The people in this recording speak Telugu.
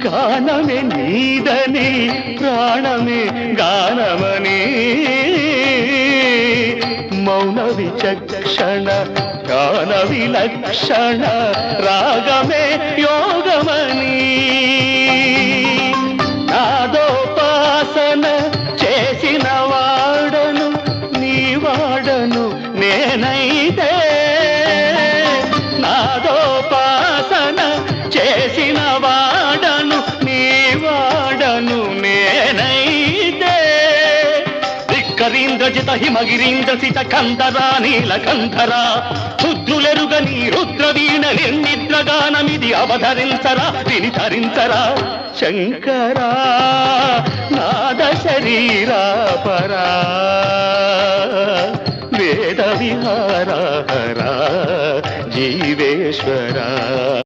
గానమే నీదని ప్రాణమే గానమని మౌన విచక్షణ గాన విలక్షణ రాగమే యోగమని నాదోపాసన చేసిన వాడను నీ వాడను నేనైతే నాదోపాసన చేసిన వాడను నీ వాడను నేనైతే ధిక్కరీంద్రజిత హిమగిరీంద్రసిత కంధరా నీలకంధరా రుద్రులెరుగని రుద్రవీణ నిర్నిద్రగానమిది అవధరించరా విని ధరించరా శంకరా నాద శరీరా పరా వేద విహార జీవేశ్వరా